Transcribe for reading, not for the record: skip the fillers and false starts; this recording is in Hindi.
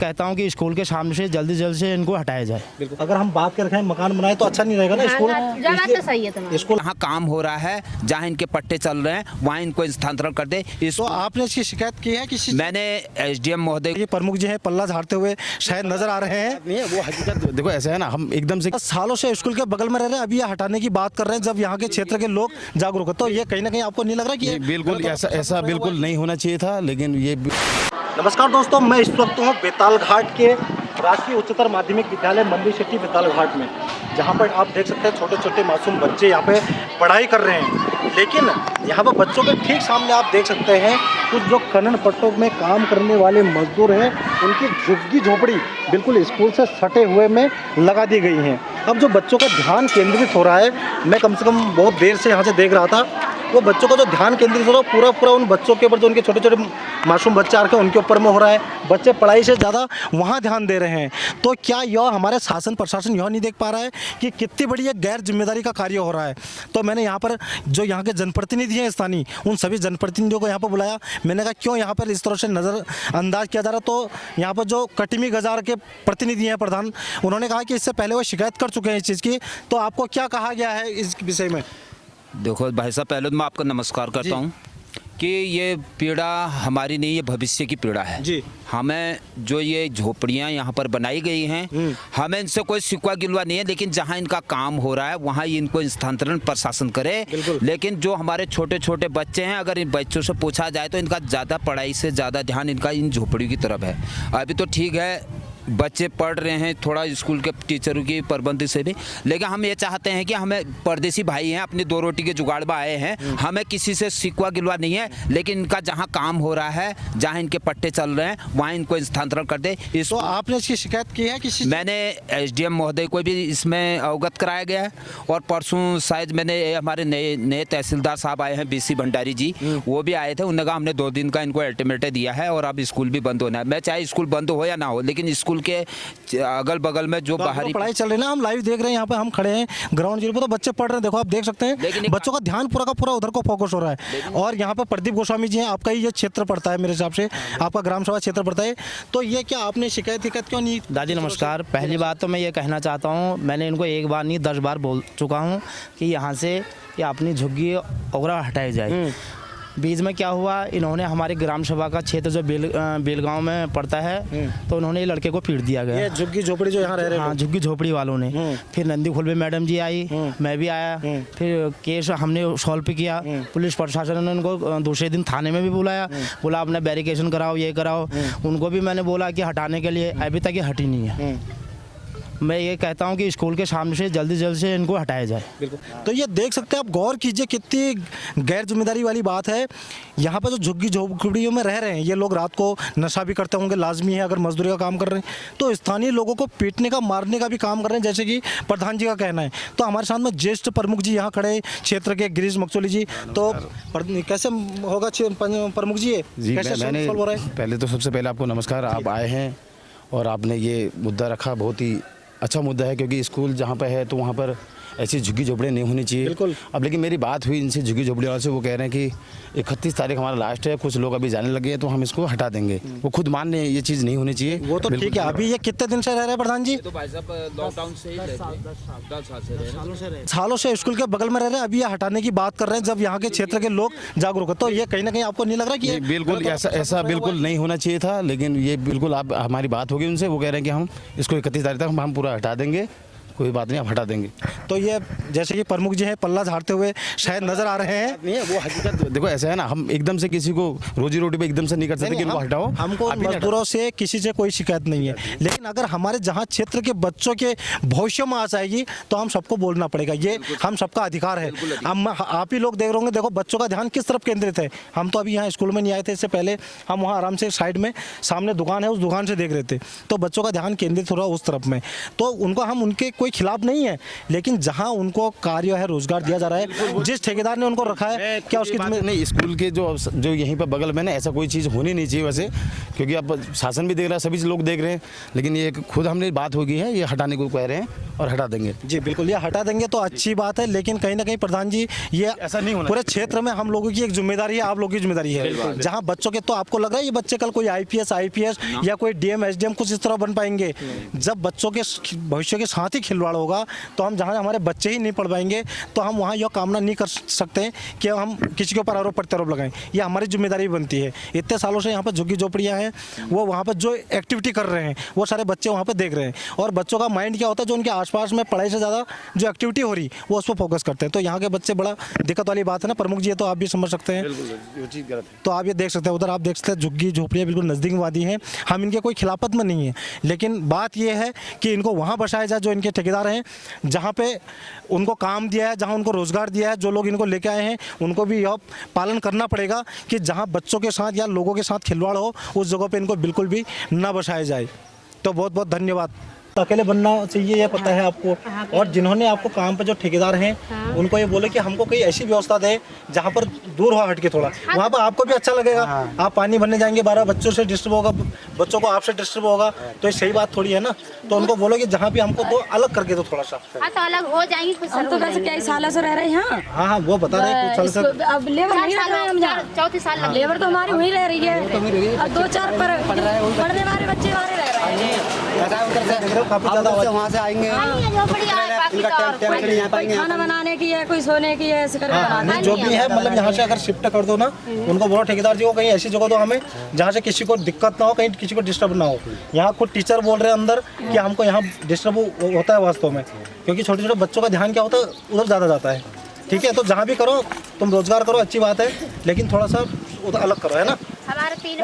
कहता हूँ कि स्कूल के सामने से जल्द से इनको हटाया जाए। बिल्कुल, अगर हम बात कर रहे हैं मकान बनाए तो अच्छा नहीं रहेगा ना स्कूल। जगह तो सही है तुम्हारी। स्कूल जहाँ काम हो रहा है, जहाँ इनके पट्टे चल रहे हैं, वहाँ इनको स्थानांतरण कर दे। तो आपने इसकी शिकायत की है किसी? मैंने एसडीएम महोदय ये प्रमुख जी हैं पल्ला झाड़ते हुए शायद नजर आ रहे हैं। नहीं वो हकीकत देखो ऐसा है ना, हम एकदम से सालों से स्कूल के बगल में रह रहे हैं, अभी ये हटाने की बात कर रहे हैं जब यहाँ के क्षेत्र के लोग जागरूक है, तो ये कहीं ना कहीं आपको नहीं लग रहा कि ये बिल्कुल ऐसा बिल्कुल नहीं होना चाहिए था, लेकिन ये नमस्कार दोस्तों, मैं इस वक्त हूँ बेताल घाट के राष्ट्रीय उच्चतर माध्यमिक विद्यालय मंदिर शेट्टी बेताल घाट में, जहाँ पर आप देख सकते हैं छोटे छोटे मासूम बच्चे यहाँ पे पढ़ाई कर रहे हैं। लेकिन यहाँ पर बच्चों के ठीक सामने आप देख सकते हैं कुछ जो खनन पट्टों में काम करने वाले मजदूर हैं, उनकी झुग्गी झोपड़ी बिल्कुल स्कूल से सटे हुए में लगा दी गई हैं। अब जो बच्चों का ध्यान केंद्रित हो रहा है, मैं कम से कम बहुत देर से यहाँ से देख रहा था, वो बच्चों का जो ध्यान केंद्रित हो रहा है पूरा उन बच्चों के ऊपर, जो उनके छोटे छोटे मासूम बच्चे आ रखे हैं उनके ऊपर में हो रहा है। बच्चे पढ़ाई से ज़्यादा वहाँ ध्यान दे रहे हैं। तो क्या यह हमारे शासन प्रशासन यह नहीं देख पा रहा है कि कितनी बड़ी एक गैर जिम्मेदारी का कार्य हो रहा है? तो मैंने यहाँ पर जो यहाँ के जनप्रतिनिधि हैं स्थानीय, उन सभी जनप्रतिनिधियों को यहाँ पर बुलाया। मैंने कहा क्यों यहाँ पर इस तरह से नज़रअंदाज किया जा रहा। तो यहाँ पर जो कटिमी गजार के प्रतिनिधि हैं प्रधान, उन्होंने कहा कि इससे पहले वो शिकायत कर चुके हैं इस चीज़ की। तो आपको क्या कहा गया है इस विषय में? देखो भाई साहब, पहले तो मैं आपका नमस्कार करता हूँ कि ये पीड़ा हमारी नहीं, ये भविष्य की पीड़ा है जी। हमें जो ये झोपड़ियाँ यहाँ पर बनाई गई हैं, हमें इनसे कोई शिकवा गिलवा नहीं है, लेकिन जहाँ इनका काम हो रहा है वहाँ इनको स्थानांतरण प्रशासन करे। लेकिन जो हमारे छोटे छोटे बच्चे हैं, अगर इन बच्चों से पूछा जाए तो इनका ज़्यादा पढ़ाई से ज़्यादा ध्यान इनका इन झोपड़ियों की तरफ है। अभी तो ठीक है बच्चे पढ़ रहे हैं थोड़ा स्कूल के टीचरों की पाबंदी से भी, लेकिन हम ये चाहते हैं कि हमें परदेसी भाई हैं, अपनी दो रोटी के जुगाड़ में आए हैं, हमें किसी से शिकवा गिलवा नहीं है, लेकिन इनका जहां काम हो रहा है, जहां इनके पट्टे चल रहे हैं, वहां इनको स्थानांतरण कर दे। तो आपने इसकी शिकायत की है किसी? मैंने एसडीएम महोदय को भी इसमें अवगत कराया गया है, और परसों शायद मैंने हमारे नए तहसीलदार साहब आए हैं बीसी भंडारी जी, वो भी आए थे। उन्होंने कहा हमने 2 दिन का इनको अल्टीमेट दिया है और अब स्कूल भी बंद होना है। मैं चाहे स्कूल बंद हो या ना हो, लेकिन स्कूल के अगल बगल में जो बाहरी पढ़ाई चल रही है ना, हम लाइव देख रहे हैं, यहाँ पे हम खड़े हैं ग्राउंड जीरो पे, तो बच्चे पढ़ रहे हैं। देखो आप देख सकते हैं बच्चों का ध्यान पूरा का पूरा उधर को फोकस हो रहा है। और यहाँ पे प्रदीप गोस्वामी जी हैं, आपका ही ये क्षेत्र पड़ता है मेरे हिसाब से, आपका ग्राम सभा क्षेत्र पड़ता है। तो ये क्या आपने शिकायत क्यों नहीं? दादी नमस्कार। पहली बात तो मैं ये कहना चाहता हूँ, मैंने इनको एक बार नहीं 10 बार बोल चुका हूँ कि यहाँ से ये अपनी झुग्गी वगैरह हटाई जाए। बीच में क्या हुआ, इन्होंने हमारे ग्राम सभा का क्षेत्र जो बेलगांव में पड़ता है, तो उन्होंने ये लड़के को पीट दिया गया। ये झुग्गी झोपड़ी जो यहाँ रह रहे हैं, हाँ, झुग्गी झोपड़ी वालों ने। फिर नंदी खुलबे मैडम जी आई, मैं भी आया, फिर केस हमने सॉल्व भी किया। पुलिस प्रशासन ने उनको दूसरे दिन थाने में भी बुलाया, बोला अपना बैरिकेशन कराओ, ये कराओ। उनको भी मैंने बोला कि हटाने के लिए, अभी तक ये हटी नहीं है। मैं ये कहता हूँ कि स्कूल के सामने से जल्द से इनको हटाया जाए। बिल्कुल। तो ये देख सकते हैं आप, गौर कीजिए कितनी गैर जिम्मेदारी वाली बात है। यहाँ पर जो झुग्गी झोपड़ियों में रह रहे हैं ये लोग, रात को नशा भी करते होंगे, लाजमी है अगर मजदूरी का काम कर रहे हैं, तो स्थानीय लोगों को पीटने का, मारने का भी काम कर रहे हैं, जैसे कि प्रधान जी का कहना है। तो हमारे साथ में ज्येष्ठ प्रमुख जी यहाँ खड़े क्षेत्र के गिरीश मकचोली जी, तो कैसे होगा प्रमुख जी ये? मैंने पहले तो सबसे पहले आपको नमस्कार। आप आए हैं और आपने ये मुद्दा रखा, बहुत ही अच्छा मुद्दा है, क्योंकि स्कूल जहाँ पर है तो वहाँ पर ऐसी झुग्गी झोपड़ियाँ नहीं होनी चाहिए। बिल्कुल। अब लेकिन मेरी बात हुई इनसे झुग्गी झोपड़ी वालों से, वो कह रहे हैं कि 31 तारीख हमारा लास्ट है, कुछ लोग अभी जाने लगे हैं, तो हम इसको हटा देंगे। वो खुद मान रहे हैं ये चीज़ नहीं होनी चाहिए। वो तो ठीक है। अभी ये कितने दिन से रह रहे हैं प्रधान जी? तो भाई साहब लॉकडाउन से ही 10 सालों से स्कूल के बगल में रह रहे हैं, अभी ये हटाने की बात कर रहे हैं जब यहाँ के क्षेत्र के लोग जागरूक है। तो ये कहीं ना कहीं आपको नहीं लग रहा कि बिल्कुल ऐसा बिल्कुल नहीं होना चाहिए था, लेकिन ये बिल्कुल आप हमारी बात होगी उनसे, वो कह रहे हैं कि हम इसको 31 तारीख तक हम पूरा हटा देंगे, कोई बात नहीं, आप हटा देंगे। तो ये जैसे कि प्रमुख जी हैं पल्ला झाड़ते हुए शायद नजर आ रहे हैं। नहीं वो हकीकत देखो ऐसा है ना, हम एकदम से किसी को रोजी रोटी पे एकदम से नहीं कर सकते कि इनको हटाओ। हमको मजदूरों से किसी से कोई शिकायत नहीं है, लेकिन अगर हमारे जहाँ क्षेत्र के बच्चों के भविष्य में आ जाएगी तो हम सबको बोलना पड़ेगा, ये हम सबका अधिकार है। हम आप ही लोग देख रहे होंगे, देखो बच्चों का ध्यान किस तरफ केंद्रित है। हम तो अभी यहाँ स्कूल में नहीं आए थे, इससे पहले हम वहाँ आराम से साइड में सामने दुकान है, उस दुकान से देख रहे थे, तो बच्चों का ध्यान केंद्रित हो रहा उस तरफ में। तो उनको हम उनके कोई कोई खिलाफ नहीं है, लेकिन जहाँ उनको कार्य है, रोजगार दिया जा रहा है, जिस ठेकेदार ने उनको रखा है, क्या उसकी नहीं, स्कूल के जो यहीं पर बगल में ना ऐसा कोई चीज़ होनी नहीं चाहिए वैसे, क्योंकि अब शासन भी देख रहा है, सभी लोग देख रहे हैं, लेकिन ये खुद हमने बात होगी है, ये हटाने को कह रहे हैं और हटा देंगे। जी बिल्कुल, ये हटा देंगे तो अच्छी बात है, लेकिन कहीं ना कहीं प्रधान जी ये ऐसा नहीं होना पूरे क्षेत्र में हम लोगों की एक जिम्मेदारी है, आप लोगों की जिम्मेदारी है। जहाँ बच्चों के, तो आपको लग रहा है ये बच्चे कल कोई IPS या कोई DM SDM कुछ इस तरह बन पाएंगे? जब बच्चों के भविष्य के साथ ही खिलवाड़ होगा तो हम, जहाँ हमारे बच्चे ही नहीं पढ़ पाएंगे तो हम वहाँ यह कामना नहीं कर सकते कि हम किसी के ऊपर आरोप प्रत्यारोप लगाएं। ये हमारी जिम्मेदारी बनती है। इतने सालों से यहाँ पर झुग्गी झोपड़ियाँ हैं, वो वहाँ पर जो एक्टिविटी कर रहे हैं वो सारे बच्चे वहाँ पर देख रहे हैं, और बच्चों का माइंड क्या होता है, जो उनके आसपास में पढ़ाई से ज़्यादा जो एक्टिविटी हो रही वो उस पर फोकस करते हैं। तो यहाँ के बच्चे, बड़ा दिक्कत वाली बात है ना प्रमुख जी, ये तो आप भी समझ सकते हैं। तो आप ये देख सकते हैं, उधर आप देख सकते हैं झुग्गी झोपड़ियाँ बिल्कुल नज़दीक वादी हैं। हम इनके कोई खिलाफत में नहीं है, लेकिन बात ये है कि इनको वहाँ बसाया जाए जो इनके ठेकेदार हैं, जहाँ पे उनको काम दिया है, जहाँ उनको रोजगार दिया है, जो लोग इनको लेके आए हैं उनको भी यह पालन करना पड़ेगा कि जहाँ बच्चों के साथ या लोगों के साथ खिलवाड़ हो उस जगह पे इनको बिल्कुल भी ना बसाया जाए। तो बहुत बहुत धन्यवाद। अकेले बनना चाहिए, ये पता है आपको, और जिन्होंने आपको काम पे जो ठेकेदार हैं उनको ये बोले कि हमको कोई ऐसी व्यवस्था दे जहाँ पर दूर हो हट के थोड़ा, वहाँ पर आपको भी अच्छा लगेगा। आप पानी भरने जाएंगे, 12 बच्चों से डिस्टर्ब होगा, बच्चों को आपसे डिस्टर्ब होगा, तो ये सही बात थोड़ी है ना। तो उनको बोलो कि जहाँ भी हमको दो अलग करके दो थोड़ा सा। तो अलग हो जाएंगी कुछ। हम तो वैसे कई सालों से रह रहे हैं यहाँ। हाँ वो बता रहे हैं कुछ साल से। अब लेबर नहीं रख रहे हैं हम यहाँ, 34 साल लगे। लेबर तो हमारी वहीं रह रही है, और 2-4 पढ़ने वाले बच्चे हमारे रह रहे हैं। काफी ज्यादा वहाँ से आएंगे, कोई खाना बनाने की है, कोई सोने की है, ऐसे करके जो भी है, मतलब यहाँ से अगर शिफ्ट कर दो ना, उनको बोलो ठेकेदार जी को कहीं ऐसी जगह दो हमें जहाँ से किसी को दिक्कत ना हो, कहीं किसी को डिस्टर्ब ना हो। यहाँ खुद टीचर बोल रहे हैं अंदर कि हमको यहाँ डिस्टर्ब होता है वास्तव में, क्योंकि छोटे छोटे बच्चों का ध्यान क्या होता है उधर ज़्यादा जाता है। ठीक है, तो जहाँ भी करो तुम रोजगार करो, अच्छी बात है, लेकिन थोड़ा सा उधर अलग करो, है ना। हमारे 3